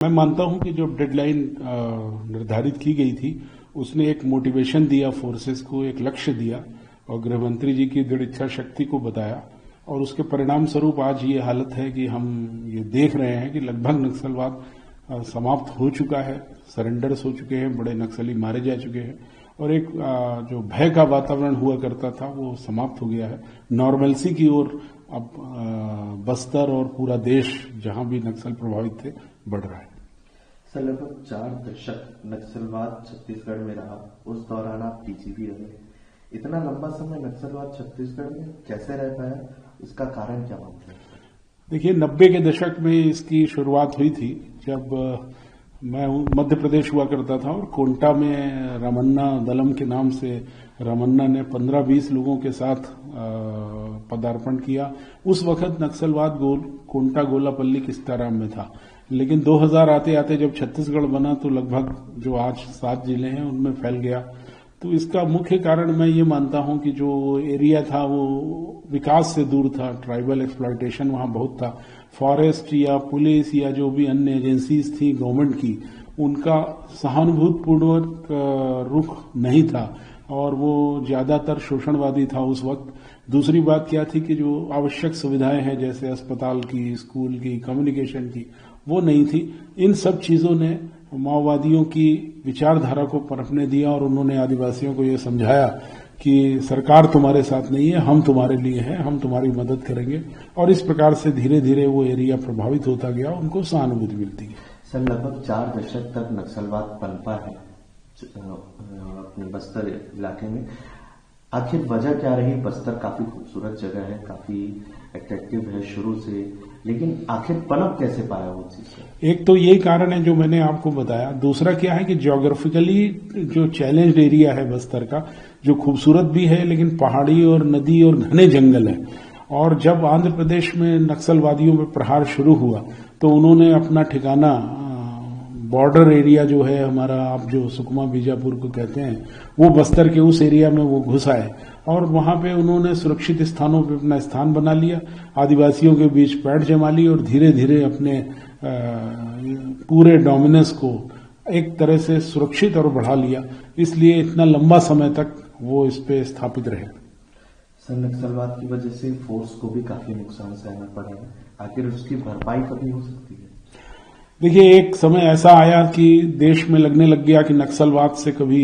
मैं मानता हूं कि जो डेडलाइन निर्धारित की गई थी उसने एक मोटिवेशन दिया, फोर्सेस को एक लक्ष्य दिया और गृह मंत्री जी की दृढ़ इच्छा शक्ति को बताया और उसके परिणाम स्वरूप आज ये हालत है कि हम ये देख रहे हैं कि लगभग नक्सलवाद समाप्त हो चुका है, सरेंडर्स हो चुके हैं, बड़े नक्सली मारे जा चुके हैं और एक जो भय का वातावरण हुआ करता था वो समाप्त हो गया है। नॉर्मलसी की ओर अब बस्तर और पूरा देश जहां भी नक्सल प्रभावित थे बढ़ रहा है। सर, लगभग 4 दशक नक्सलवाद छत्तीसगढ़ में रहा, उस दौरान आप डीजीपी रहे। इतना लंबा समय नक्सलवाद छत्तीसगढ़ में कैसे रह पाया, इसका कारण क्या मानते हैं? देखिए, 90 के दशक में इसकी शुरुआत हुई थी जब मैं मध्य प्रदेश हुआ करता था और कोंटा में रमन्ना दलम के नाम से रमन्ना ने 15-20 लोगों के साथ पदार्पण किया। उस वक्त नक्सलवाद कोंटा गोलापल्ली किस्ताराम में था, लेकिन 2000 आते आते जब छत्तीसगढ़ बना तो लगभग जो आज 7 जिले हैं उनमें फैल गया। तो इसका मुख्य कारण मैं ये मानता हूं कि जो एरिया था वो विकास से दूर था, ट्राइबल एक्सप्लॉयटेशन वहां बहुत था। फॉरेस्ट या पुलिस या जो भी अन्य एजेंसीज थी गवर्नमेंट की, उनका सहानुभूतिपूर्वक रुख नहीं था और वो ज्यादातर शोषणवादी था उस वक्त। दूसरी बात क्या थी कि जो आवश्यक सुविधाएं हैं जैसे अस्पताल की, स्कूल की, कम्युनिकेशन की, वो नहीं थी। इन सब चीजों ने माओवादियों की विचारधारा को पनपने दिया और उन्होंने आदिवासियों को ये समझाया कि सरकार तुम्हारे साथ नहीं है, हम तुम्हारे लिए हैं, हम तुम्हारी मदद करेंगे और इस प्रकार से धीरे धीरे वो एरिया प्रभावित होता गया, उनको सहानुभूति मिलती है। सर, लगभग 4 दशक तक नक्सलवाद पनपा है अपने बस्तर इलाके में। आखिर वजह क्या रही? बस्तर काफी खूबसूरत जगह है, काफी अट्रैक्टिव है शुरू से, लेकिन आखिर पनप कैसे पाया वो चीज? एक तो यही कारण है जो मैंने आपको बताया। दूसरा क्या है कि ज्योग्राफिकली जो चैलेंज्ड एरिया है बस्तर का, जो खूबसूरत भी है लेकिन पहाड़ी और नदी और घने जंगल है। और जब आंध्र प्रदेश में नक्सलवादियों में प्रहार शुरू हुआ तो उन्होंने अपना ठिकाना बॉर्डर एरिया जो है हमारा, आप जो सुकमा बीजापुर को कहते हैं, वो बस्तर के उस एरिया में वो घुस आए और वहां पे उन्होंने सुरक्षित स्थानों पे अपना स्थान बना लिया, आदिवासियों के बीच पैठ जमा ली और धीरे धीरे अपने पूरे डोमिनेंस को एक तरह से सुरक्षित और बढ़ा लिया। इसलिए इतना लंबा समय तक वो इस पे स्थापित रहे। सर, नक्सलवाद की वजह से फोर्स को भी काफी नुकसान सहना पड़ा है, आखिर उसकी भरपाई कभी हो सकती है? देखिए, एक समय ऐसा आया कि देश में लगने लग गया कि नक्सलवाद से कभी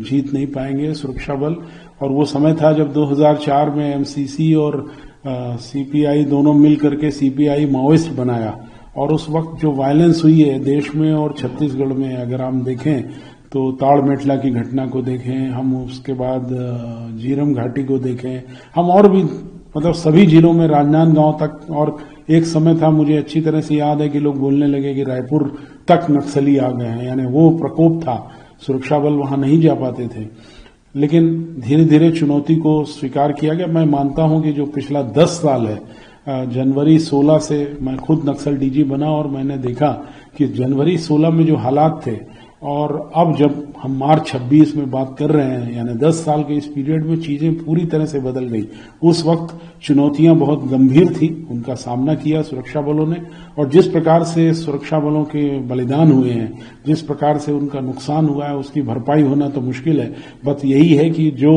जीत नहीं पाएंगे सुरक्षा बल, और वो समय था जब 2004 में एमसीसी और सीपीआई दोनों मिल करके सीपीआई माओइस्ट बनाया और उस वक्त जो वायलेंस हुई है देश में और छत्तीसगढ़ में, अगर हम देखें तो ताड़ मेटला की घटना को देखें, हम उसके बाद झीरम घाटी को देखें, हम और भी मतलब सभी जिलों में राजनांदगांव तक, और एक समय था मुझे अच्छी तरह से याद है कि लोग बोलने लगे कि रायपुर तक नक्सली आ गए हैं, यानी वो प्रकोप था, सुरक्षा बल वहां नहीं जा पाते थे। लेकिन धीरे धीरे चुनौती को स्वीकार किया गया। मैं मानता हूं कि जो पिछला 10 साल है, जनवरी 16 से मैं खुद नक्सल डीजी बना और मैंने देखा कि जनवरी 16 में जो हालात थे और अब जब हम मार्च 26 में बात कर रहे हैं, यानी 10 साल के इस पीरियड में चीजें पूरी तरह से बदल गई। उस वक्त चुनौतियां बहुत गंभीर थी, उनका सामना किया सुरक्षा बलों ने, और जिस प्रकार से सुरक्षा बलों के बलिदान हुए हैं, जिस प्रकार से उनका नुकसान हुआ है, उसकी भरपाई होना तो मुश्किल है। बस यही है कि जो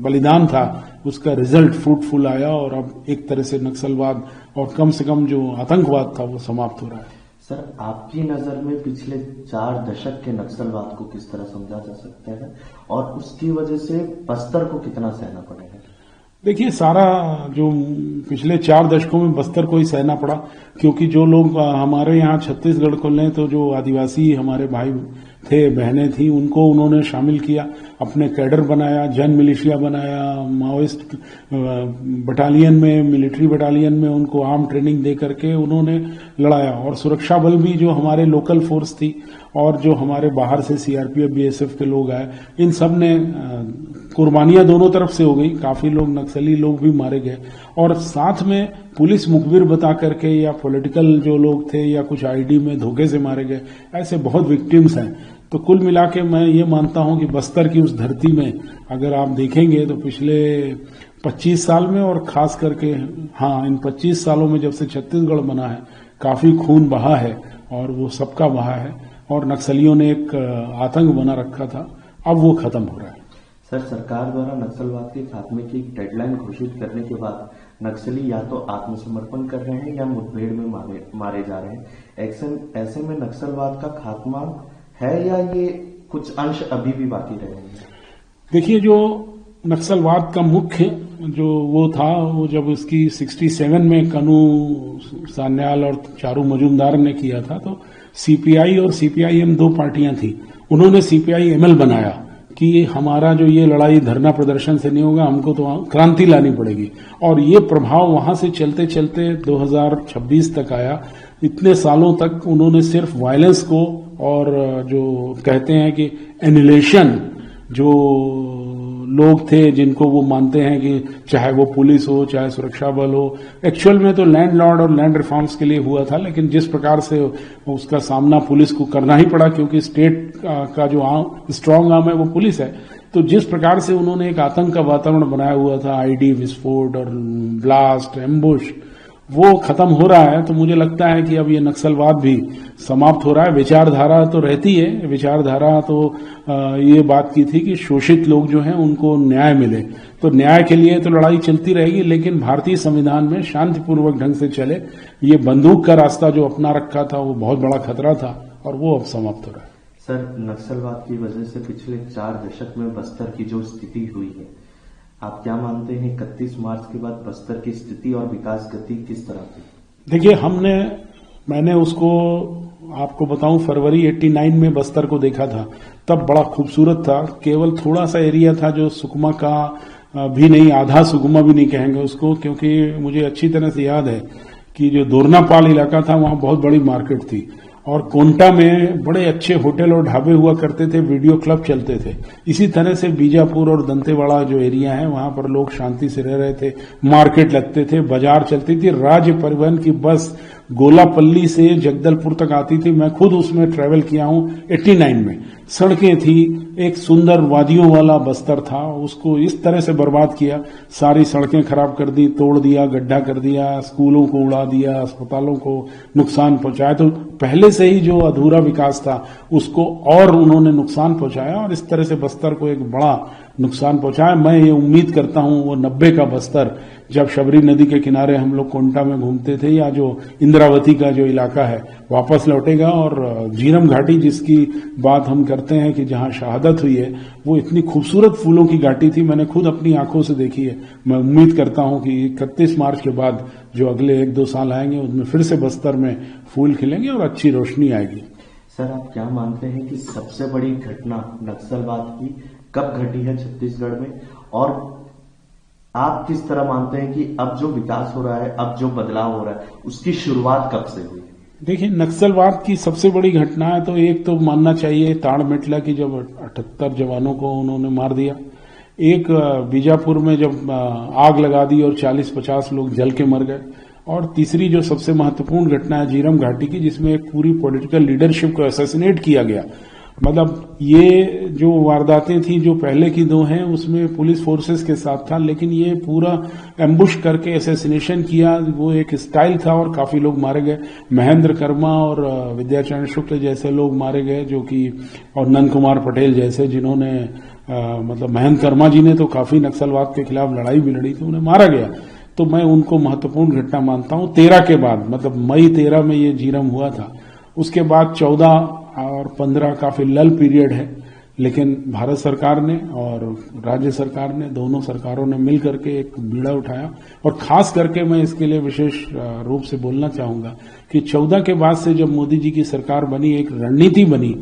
बलिदान था उसका रिजल्ट फ्रूटफुल आया और अब एक तरह से नक्सलवाद और कम से कम जो आतंकवाद था वो समाप्त हो रहा है। सर, आपकी नजर में पिछले 4 दशक के नक्सलवाद को किस तरह समझा जा सकता है और उसकी वजह से बस्तर को कितना सहना पड़ेगा? देखिए, सारा जो पिछले 4 दशकों में बस्तर को ही सहना पड़ा, क्योंकि जो लोग हमारे यहाँ छत्तीसगढ़ को लें तो जो आदिवासी हमारे भाई थे, बहनें थी, उनको उन्होंने शामिल किया, अपने कैडर बनाया, जन मिलिशिया बनाया, माओइस्ट बटालियन में, मिलिट्री बटालियन में उनको आर्म ट्रेनिंग दे करके उन्होंने लड़ाया। और सुरक्षा बल भी जो हमारे लोकल फोर्स थी और जो हमारे बाहर से सीआरपीएफ बीएसएफ के लोग आए, इन सब ने कुर्बानियां दोनों तरफ से हो गई, काफी लोग नक्सली लोग भी मारे गए और साथ में पुलिस मुखबिर बता करके या पॉलिटिकल जो लोग थे या कुछ आईडी में धोखे से मारे गए, ऐसे बहुत विक्टिम्स हैं। तो कुल मिला के मैं ये मानता हूं कि बस्तर की उस धरती में अगर आप देखेंगे तो पिछले 25 साल में और खास करके इन 25 सालों में जब से छत्तीसगढ़ बना है, काफी खून बहा है और वो सबका बहा है और नक्सलियों ने एक आतंक बना रखा था, अब वो खत्म हो रहा है। सर, सरकार द्वारा नक्सलवाद के खात्मे की एक डेडलाइन घोषित करने के बाद नक्सली या तो आत्मसमर्पण कर रहे हैं या मुठभेड़ में मारे जा रहे हैं। ऐसे में नक्सलवाद का खात्मा है या ये कुछ अंश अभी भी बाकी रहेंगे? देखिए, जो नक्सलवाद का मुख्य जो वो था, वो जब उसकी 67 में कनू सान्याल और चारू मजूमदार ने किया था, तो सीपीआई और सीपीआईएम दो पार्टियां थी। उन्होंने सीपीआईएमएल बनाया कि हमारा जो ये लड़ाई धरना प्रदर्शन से नहीं होगा, हमको तो क्रांति लानी पड़ेगी। और ये प्रभाव वहां से चलते चलते 2026 तक आया। इतने सालों तक उन्होंने सिर्फ वायलेंस को और जो कहते हैं कि एनिलेशन, जो लोग थे जिनको वो मानते हैं कि चाहे वो पुलिस हो चाहे सुरक्षा बल हो, एक्चुअल में तो लैंड लॉर्ड और लैंड रिफॉर्म्स के लिए हुआ था, लेकिन जिस प्रकार से उसका सामना पुलिस को करना ही पड़ा क्योंकि स्टेट का जो स्ट्रांग आर्म है वो पुलिस है, तो जिस प्रकार से उन्होंने एक आतंक का वातावरण बनाया हुआ था, आईडी विस्फोट और ब्लास्ट एम्बुश, वो खत्म हो रहा है। तो मुझे लगता है कि अब ये नक्सलवाद भी समाप्त हो रहा है। विचारधारा तो रहती है, विचारधारा तो ये बात की थी कि शोषित लोग जो हैं उनको न्याय मिले, तो न्याय के लिए तो लड़ाई चलती रहेगी, लेकिन भारतीय संविधान में शांतिपूर्वक ढंग से चले। ये बंदूक का रास्ता जो अपना रखा था वो बहुत बड़ा खतरा था और वो अब समाप्त हो रहा है। सर, नक्सलवाद की वजह से पिछले 4 दशक में बस्तर की जो स्थिति हुई है, आप क्या मानते हैं 31 मार्च के बाद बस्तर की स्थिति और विकास गति किस तरह थी? देखिए, मैंने उसको आपको बताऊं, फरवरी 89 में बस्तर को देखा था, तब बड़ा खूबसूरत था। केवल थोड़ा सा एरिया था जो सुकमा का भी नहीं, आधा सुकमा भी नहीं कहेंगे उसको, क्योंकि मुझे अच्छी तरह से याद है कि जो दोरनापाल इलाका था वहां बहुत बड़ी मार्केट थी और कोंटा में बड़े अच्छे होटल और ढाबे हुआ करते थे, वीडियो क्लब चलते थे। इसी तरह से बीजापुर और दंतेवाड़ा जो एरिया है वहां पर लोग शांति से रह रहे थे, मार्केट लगते थे, बाजार चलती थी, राज्य परिवहन की बस गोलापल्ली से जगदलपुर तक आती थी। मैं खुद उसमें ट्रेवल किया हूं 89 में। सड़कें थी, एक सुंदर वादियों वाला बस्तर था, उसको इस तरह से बर्बाद किया, सारी सड़कें खराब कर दी, तोड़ दिया, गड्ढा कर दिया, स्कूलों को उड़ा दिया, अस्पतालों को नुकसान पहुंचाया। तो पहले से ही जो अधूरा विकास था उसको और उन्होंने नुकसान पहुंचाया और इस तरह से बस्तर को एक बड़ा नुकसान पहुंचाया। मैं ये उम्मीद करता हूं वो 90 का बस्तर, जब शबरी नदी के किनारे हम लोग कोंटा में घूमते थे, या जो इंद्रावती का जो इलाका है, वापस लौटेगा। और झीरम घाटी जिसकी बात हम करते हैं कि जहां शहादत हुई है, वो इतनी खूबसूरत फूलों की घाटी थी, मैंने खुद अपनी आंखों से देखी है। मैं उम्मीद करता हूं कि 31 मार्च के बाद जो अगले 1-2 साल आएंगे उसमें फिर से बस्तर में फूल खिलेंगे और अच्छी रोशनी आएगी। सर, आप क्या मानते हैं कि सबसे बड़ी घटना नक्सलवाद की कब घटी है छत्तीसगढ़ में, और आप किस तरह मानते हैं कि अब जो विकास हो रहा है, अब जो बदलाव हो रहा है, उसकी शुरुआत कब से हुई? देखिए, नक्सलवाद की सबसे बड़ी घटना है तो एक तो मानना चाहिए ताड़मेटला की, जब 78 जवानों को उन्होंने मार दिया। एक बीजापुर में जब आग लगा दी और 40-50 लोग जल के मर गए। और तीसरी जो सबसे महत्वपूर्ण घटना है झीरम घाटी की, जिसमें एक पूरी पॉलिटिकल लीडरशिप को असैसिनेट किया गया। मतलब ये जो वारदातें थी जो पहले की 2 हैं उसमें पुलिस फोर्सेस के साथ था, लेकिन ये पूरा एम्बुश करके असैसिनेशन किया, वो एक स्टाइल था और काफी लोग मारे गए। महेंद्र कर्मा और विद्याचरण शुक्ल जैसे लोग मारे गए, जो कि, और नंद कुमार पटेल जैसे, जिन्होंने मतलब महेंद्र कर्मा जी ने तो काफी नक्सलवाद के खिलाफ लड़ाई भी लड़ी थी, उन्हें मारा गया। तो मैं उनको महत्वपूर्ण घटना मानता हूं। 13 के बाद, मतलब मई 13 में ये झीरम हुआ था, उसके बाद 14 और 15 काफी लल पीरियड है, लेकिन भारत सरकार ने और राज्य सरकार ने, दोनों सरकारों ने मिल करके एक बीड़ा उठाया। और खास करके मैं इसके लिए विशेष रूप से बोलना चाहूंगा कि 14 के बाद से जब मोदी जी की सरकार बनी, एक रणनीति बनी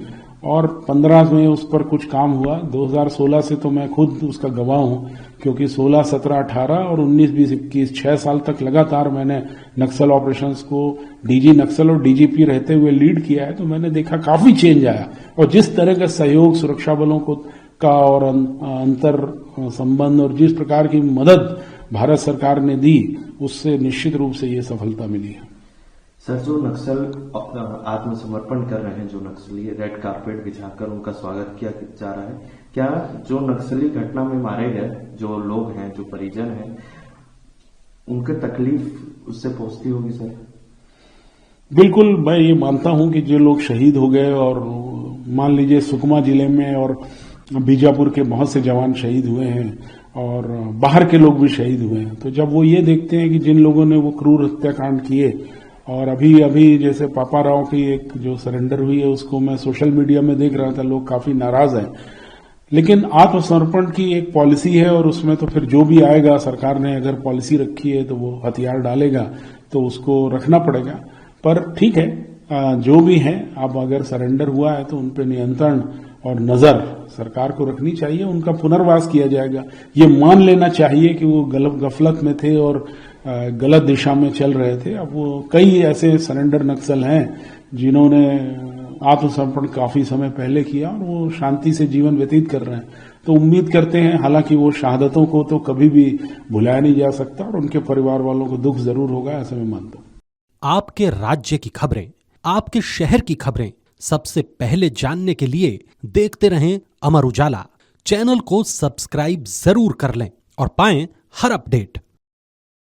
और 15 में उस पर कुछ काम हुआ। 2016 से तो मैं खुद उसका गवाह हूं, क्योंकि 16, 17, 18 और 19, 20, 21 6 साल तक लगातार मैंने नक्सल ऑपरेशंस को डीजी नक्सल और डीजीपी रहते हुए लीड किया है। तो मैंने देखा काफी चेंज आया, और जिस तरह का सहयोग सुरक्षा बलों को का और अंतर संबंध और जिस प्रकार की मदद भारत सरकार ने दी, उससे निश्चित रूप से ये सफलता मिली है। सर, जो नक्सल आत्मसमर्पण कर रहे हैं, जो नक्सली रेड कारपेट बिछाकर उनका स्वागत किया जा रहा है, क्या जो नक्सली घटना में मारे गए जो लोग हैं, जो परिजन हैं, उनके तकलीफ उससे पहुंचती होगी? सर, बिल्कुल, मैं ये मानता हूं कि जो लोग शहीद हो गए, और मान लीजिए सुकमा जिले में और बीजापुर के बहुत से जवान शहीद हुए हैं और बाहर के लोग भी शहीद हुए हैं, तो जब वो ये देखते हैं कि जिन लोगों ने वो क्रूर हत्याकांड किए, और अभी अभी जैसे पापा राव की एक जो सरेंडर हुई है उसको मैं सोशल मीडिया में देख रहा था, लोग काफी नाराज हैं। लेकिन आत्मसमर्पण की एक पॉलिसी है और उसमें तो फिर जो भी आएगा, सरकार ने अगर पॉलिसी रखी है तो वो हथियार डालेगा तो उसको रखना पड़ेगा। पर ठीक है, जो भी है, अब अगर सरेंडर हुआ है तो उन पर नियंत्रण और नजर सरकार को रखनी चाहिए, उनका पुनर्वास किया जाएगा। ये मान लेना चाहिए कि वो गफलत में थे और गलत दिशा में चल रहे थे। अब वो कई ऐसे सरेंडर नक्सल हैं जिन्होंने आत्मसमर्पण काफी समय पहले किया और वो शांति से जीवन व्यतीत कर रहे हैं। तो उम्मीद करते हैं, हालांकि वो शहादतों को तो कभी भी भुलाया नहीं जा सकता और उनके परिवार वालों को दुख जरूर होगा, ऐसा मैं मानता हूं। आपके राज्य की खबरें, आपके शहर की खबरें सबसे पहले जानने के लिए देखते रहें अमर उजाला। चैनल को सब्सक्राइब जरूर कर लें और पाएं हर अपडेट।